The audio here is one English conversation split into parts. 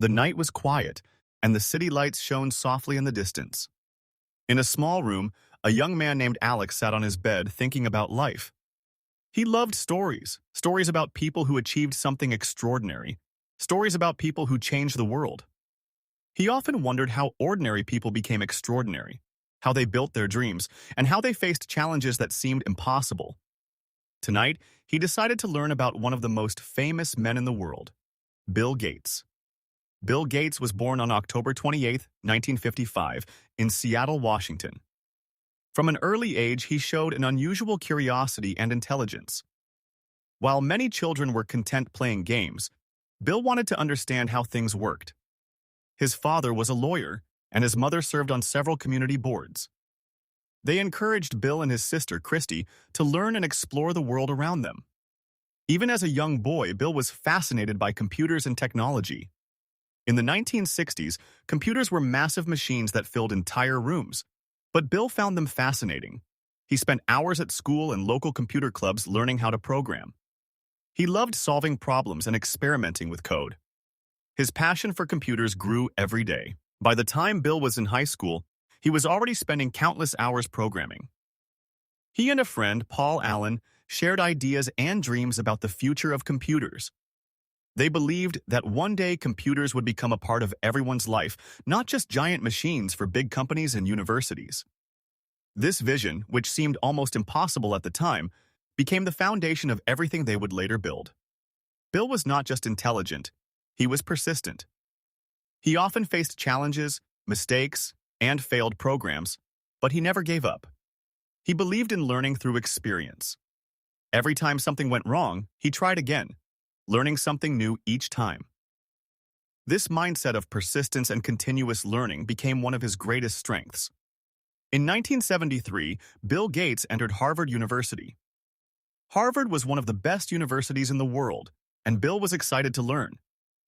The night was quiet, and the city lights shone softly in the distance. In a small room, a young man named Alex sat on his bed thinking about life. He loved stories about people who achieved something extraordinary, stories about people who changed the world. He often wondered how ordinary people became extraordinary, how they built their dreams, and how they faced challenges that seemed impossible. Tonight, he decided to learn about one of the most famous men in the world, Bill Gates. Bill Gates was born on October 28, 1955, in Seattle, Washington. From an early age, he showed an unusual curiosity and intelligence. While many children were content playing games, Bill wanted to understand how things worked. His father was a lawyer, and his mother served on several community boards. They encouraged Bill and his sister, Christy, to learn and explore the world around them. Even as a young boy, Bill was fascinated by computers and technology. In the 1960s, computers were massive machines that filled entire rooms. But Bill found them fascinating. He spent hours at school and local computer clubs learning how to program. He loved solving problems and experimenting with code. His passion for computers grew every day. By the time Bill was in high school, he was already spending countless hours programming. He and a friend, Paul Allen, shared ideas and dreams about the future of computers. They believed that one day computers would become a part of everyone's life, not just giant machines for big companies and universities. This vision, which seemed almost impossible at the time, became the foundation of everything they would later build. Bill was not just intelligent, he was persistent. He often faced challenges, mistakes, and failed programs, but he never gave up. He believed in learning through experience. Every time something went wrong, he tried again, learning something new each time. This mindset of persistence and continuous learning became one of his greatest strengths. In 1973, Bill Gates entered Harvard University. Harvard was one of the best universities in the world, and Bill was excited to learn.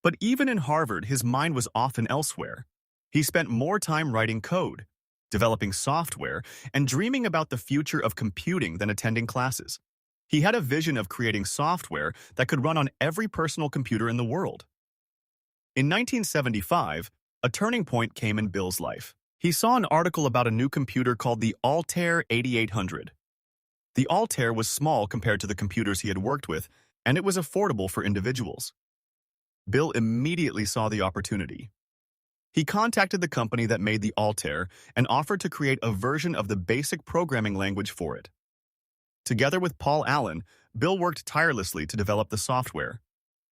But even in Harvard, his mind was often elsewhere. He spent more time writing code, developing software, and dreaming about the future of computing than attending classes. He had a vision of creating software that could run on every personal computer in the world. In 1975, a turning point came in Bill's life. He saw an article about a new computer called the Altair 8800. The Altair was small compared to the computers he had worked with, and it was affordable for individuals. Bill immediately saw the opportunity. He contacted the company that made the Altair and offered to create a version of the basic programming language for it. Together with Paul Allen, Bill worked tirelessly to develop the software.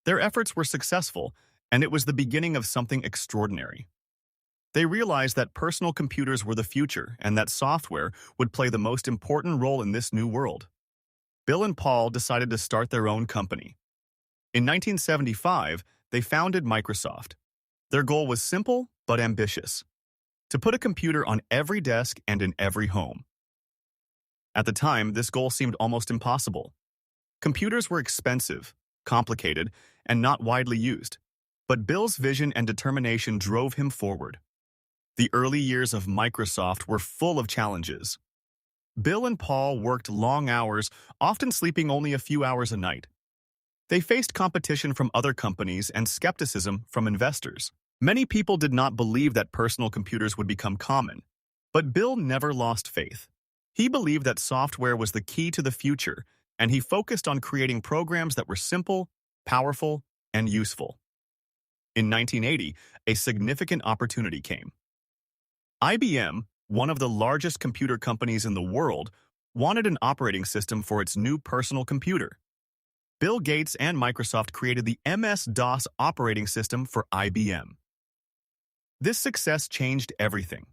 Their efforts were successful, and it was the beginning of something extraordinary. They realized that personal computers were the future and that software would play the most important role in this new world. Bill and Paul decided to start their own company. In 1975, they founded Microsoft. Their goal was simple but ambitious: to put a computer on every desk and in every home. At the time, this goal seemed almost impossible. Computers were expensive, complicated, and not widely used. But Bill's vision and determination drove him forward. The early years of Microsoft were full of challenges. Bill and Paul worked long hours, often sleeping only a few hours a night. They faced competition from other companies and skepticism from investors. Many people did not believe that personal computers would become common, but Bill never lost faith. He believed that software was the key to the future, and he focused on creating programs that were simple, powerful, and useful. In 1980, a significant opportunity came. IBM, one of the largest computer companies in the world, wanted an operating system for its new personal computer. Bill Gates and Microsoft created the MS-DOS operating system for IBM. This success changed everything.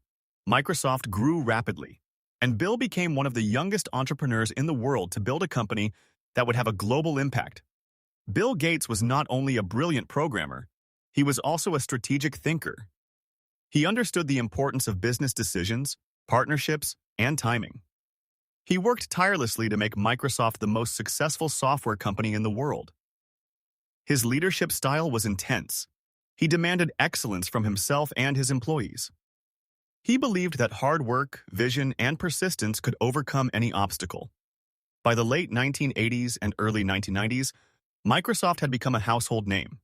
Microsoft grew rapidly, and Bill became one of the youngest entrepreneurs in the world to build a company that would have a global impact. Bill Gates was not only a brilliant programmer, he was also a strategic thinker. He understood the importance of business decisions, partnerships, and timing. He worked tirelessly to make Microsoft the most successful software company in the world. His leadership style was intense. He demanded excellence from himself and his employees. He believed that hard work, vision, and persistence could overcome any obstacle. By the late 1980s and early 1990s, Microsoft had become a household name.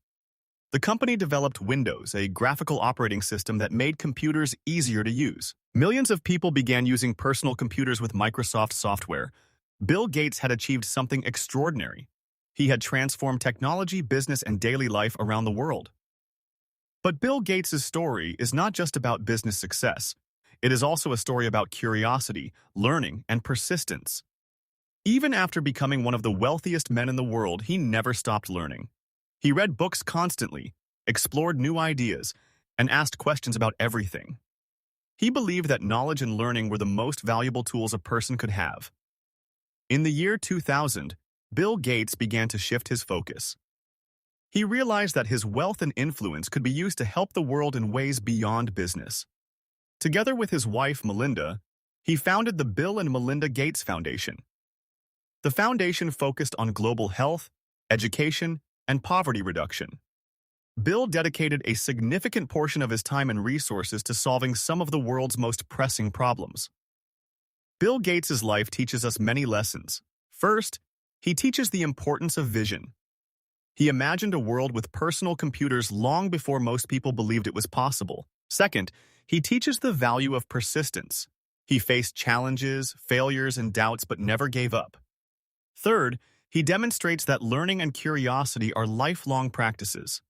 The company developed Windows, a graphical operating system that made computers easier to use. Millions of people began using personal computers with Microsoft software. Bill Gates had achieved something extraordinary. He had transformed technology, business, and daily life around the world. But Bill Gates' story is not just about business success. It is also a story about curiosity, learning, and persistence. Even after becoming one of the wealthiest men in the world, he never stopped learning. He read books constantly, explored new ideas, and asked questions about everything. He believed that knowledge and learning were the most valuable tools a person could have. In the year 2000, Bill Gates began to shift his focus. He realized that his wealth and influence could be used to help the world in ways beyond business. Together with his wife, Melinda, he founded the Bill and Melinda Gates Foundation. The foundation focused on global health, education, and poverty reduction. Bill dedicated a significant portion of his time and resources to solving some of the world's most pressing problems. Bill Gates' life teaches us many lessons. First, he teaches the importance of vision. He imagined a world with personal computers long before most people believed it was possible. Second, he teaches the value of persistence. He faced challenges, failures, and doubts but never gave up. Third, he demonstrates that learning and curiosity are lifelong practices.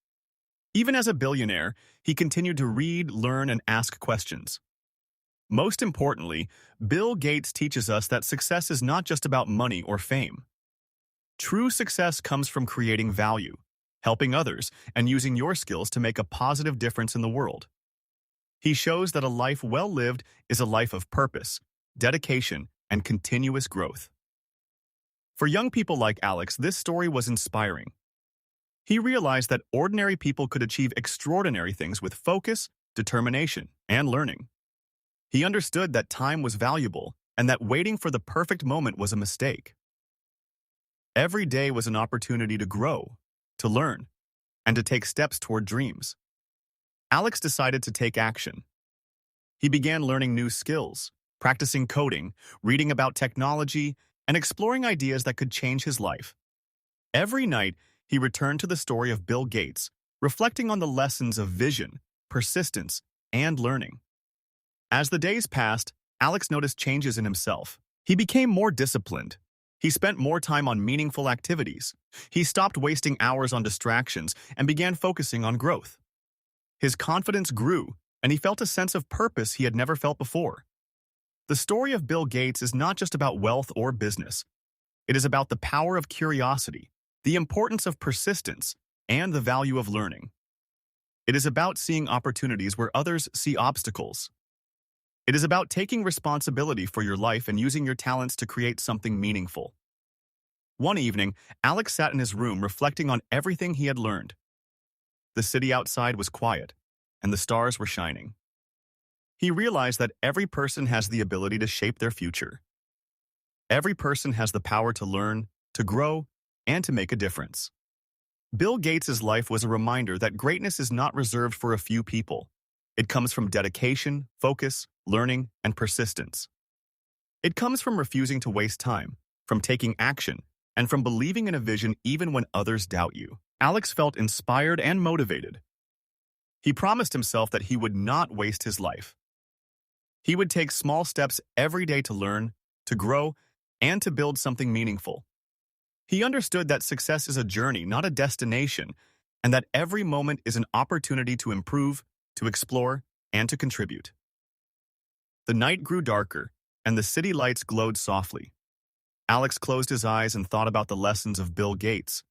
Even as a billionaire, he continued to read, learn, and ask questions. Most importantly, Bill Gates teaches us that success is not just about money or fame. True success comes from creating value, helping others, and using your skills to make a positive difference in the world. He shows that a life well lived is a life of purpose, dedication, and continuous growth. For young people like Alex, this story was inspiring. He realized that ordinary people could achieve extraordinary things with focus, determination, and learning. He understood that time was valuable and that waiting for the perfect moment was a mistake. Every day was an opportunity to grow, to learn, and to take steps toward dreams. Alex decided to take action. He began learning new skills, practicing coding, reading about technology, and exploring ideas that could change his life. Every night, he returned to the story of Bill Gates, reflecting on the lessons of vision, persistence, and learning. As the days passed, Alex noticed changes in himself. He became more disciplined. He spent more time on meaningful activities. He stopped wasting hours on distractions and began focusing on growth. His confidence grew, and he felt a sense of purpose he had never felt before. The story of Bill Gates is not just about wealth or business. It is about the power of curiosity, the importance of persistence, and the value of learning. It is about seeing opportunities where others see obstacles. It is about taking responsibility for your life and using your talents to create something meaningful. One evening, Alex sat in his room reflecting on everything he had learned. The city outside was quiet, and the stars were shining. He realized that every person has the ability to shape their future. Every person has the power to learn, to grow, and to make a difference. Bill Gates' life was a reminder that greatness is not reserved for a few people. It comes from dedication, focus, learning, and persistence. It comes from refusing to waste time, from taking action, and from believing in a vision even when others doubt you. Alex felt inspired and motivated. He promised himself that he would not waste his life. He would take small steps every day to learn, to grow, and to build something meaningful. He understood that success is a journey, not a destination, and that every moment is an opportunity to improve, to explore, and to contribute. The night grew darker, and the city lights glowed softly. Alex closed his eyes and thought about the lessons of Bill Gates.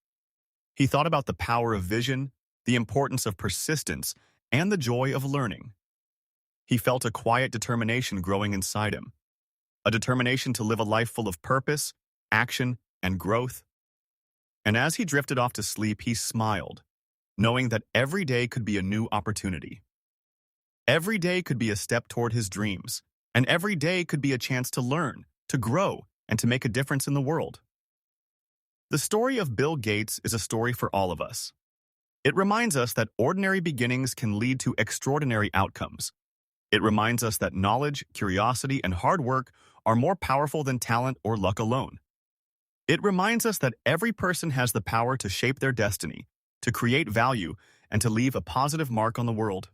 He thought about the power of vision, the importance of persistence, and the joy of learning. He felt a quiet determination growing inside him, a determination to live a life full of purpose, action, and growth. And as he drifted off to sleep, he smiled, knowing that every day could be a new opportunity. Every day could be a step toward his dreams, and every day could be a chance to learn, to grow, and to make a difference in the world. The story of Bill Gates is a story for all of us. It reminds us that ordinary beginnings can lead to extraordinary outcomes. It reminds us that knowledge, curiosity, and hard work are more powerful than talent or luck alone. It reminds us that every person has the power to shape their destiny, to create value, and to leave a positive mark on the world.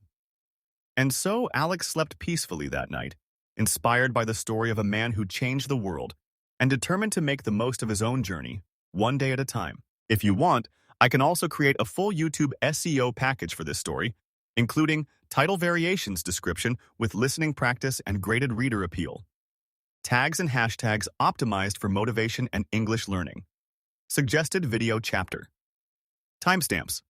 And so Alex slept peacefully that night, inspired by the story of a man who changed the world and determined to make the most of his own journey, one day at a time. If you want, I can also create a full YouTube SEO package for this story, including title variations description with listening practice and graded reader appeal, tags and hashtags optimized for motivation and English learning, suggested video chapter, timestamps.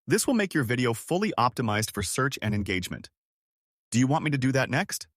This will make your video fully optimized for search and engagement. Do you want me to do that next?